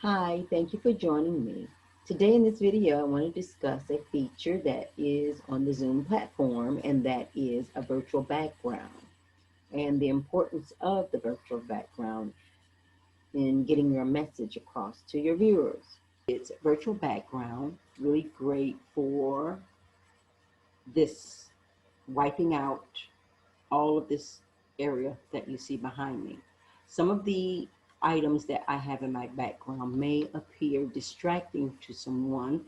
Hi, thank you for joining me. Today in this video, I want to discuss a feature that is on the Zoom platform, and that is a virtual background and the importance of the virtual background in getting your message across to your viewers. It's a virtual background, really great for this wiping out all of this area that you see behind me. Some of the items that I have in my background may appear distracting to someone,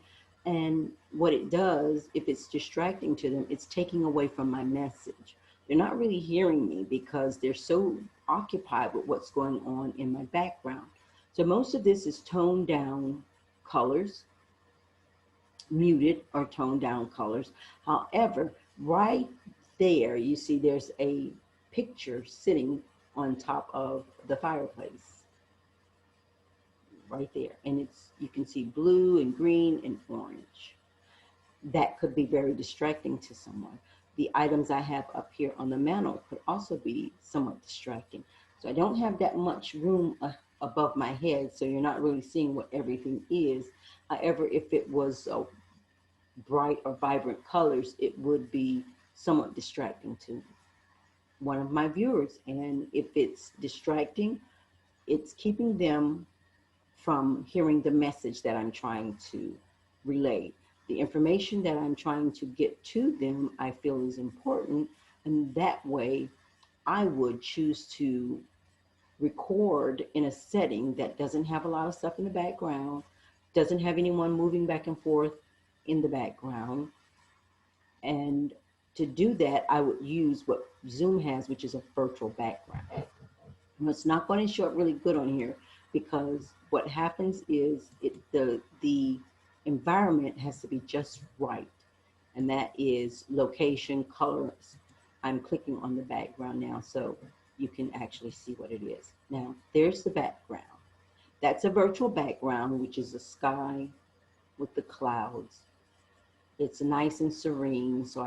and what it does, if it's distracting to them, it's taking away from my message. They're not really hearing me because they're so occupied with what's going on in my background. So most of this is toned down colors, muted or toned down colors. However, right there, you see there's a picture sitting on top of the fireplace right there. And you can see blue and green and orange. That could be very distracting to someone. The items I have up here on the mantle could also be somewhat distracting. So I don't have that much room above my head, so you're not really seeing what everything is. However, if it was bright or vibrant colors, it would be somewhat distracting to one of my viewers. And if it's distracting, it's keeping them from hearing the message that I'm trying to relay. The information that I'm trying to get to them, I feel is important. And that way, I would choose to record in a setting that doesn't have a lot of stuff in the background, doesn't have anyone moving back and forth in the background. And to do that, I would use what Zoom has, which is a virtual background. Now, it's not going to show up really good on here because what happens is the environment has to be just right. And that is location, colors. I'm clicking on the background now so you can actually see what it is. Now, there's the background. That's a virtual background, which is a sky with the clouds. It's nice and serene, so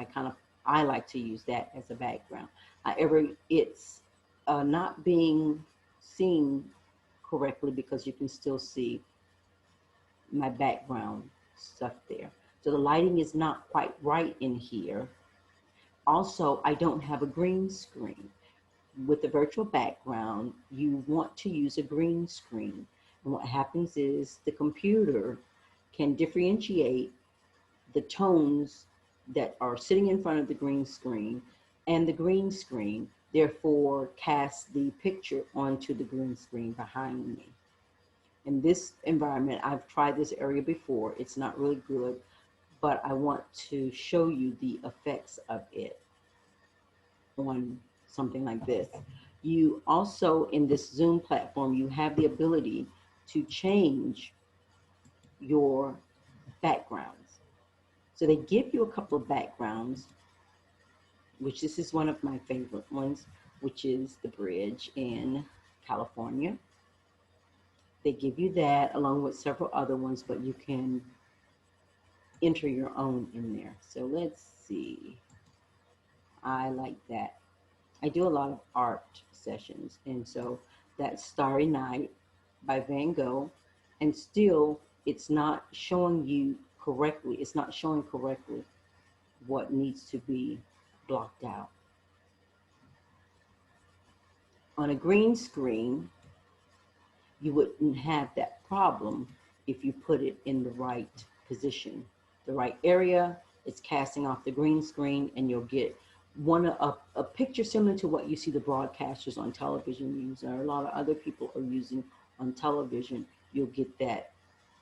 I like to use that as a background. However, it's not being seen correctly because you can still see my background stuff there. So the lighting is not quite right in here. Also, I don't have a green screen. With the virtual background, you want to use a green screen. And what happens is the computer can differentiate the tones that are sitting in front of the green screen and the green screen, therefore cast the picture onto the green screen behind me. In this environment, I've tried this area before. It's not really good, but I want to show you the effects of it on something like this. You also, in this Zoom platform, you have the ability to change your backgrounds. So they give you a couple of backgrounds, which this is one of my favorite ones, which is the bridge in California. They give you that along with several other ones, but you can enter your own in there. So let's see. I like that. I do a lot of art sessions, and so that's Starry Night by Van Gogh, and still it's not showing you correctly. It's not showing correctly what needs to be blocked out. On a green screen, you wouldn't have that problem if you put it in the right position, the right area. It's casting off the green screen, and you'll get a picture similar to what you see the broadcasters on television use, or a lot of other people are using on television. You'll get that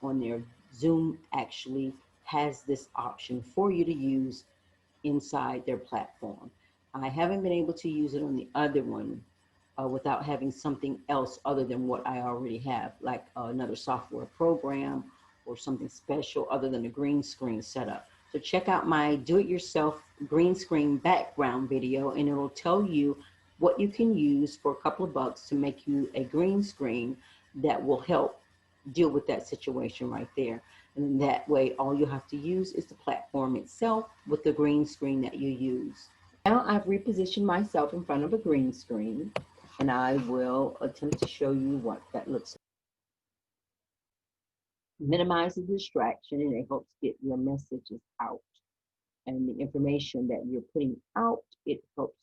on there. Zoom actually has this option for you to use inside their platform. I haven't been able to use it on the other one without having something else other than what I already have, like another software program or something special other than a green screen setup. So check out my do-it-yourself green screen background video, and it'll tell you what you can use for a couple of bucks to make you a green screen that will help deal with that situation right there. And that way, all you have to use is the platform itself with the green screen that you use. Now I've repositioned myself in front of a green screen, and I will attempt to show you what that looks like. minimizes distraction, and it helps get your messages out. And the information that you're putting out, it helps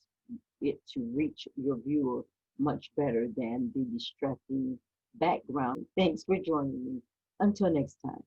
it to reach your viewer much better than the distracting background. Thanks for joining me. Until next time.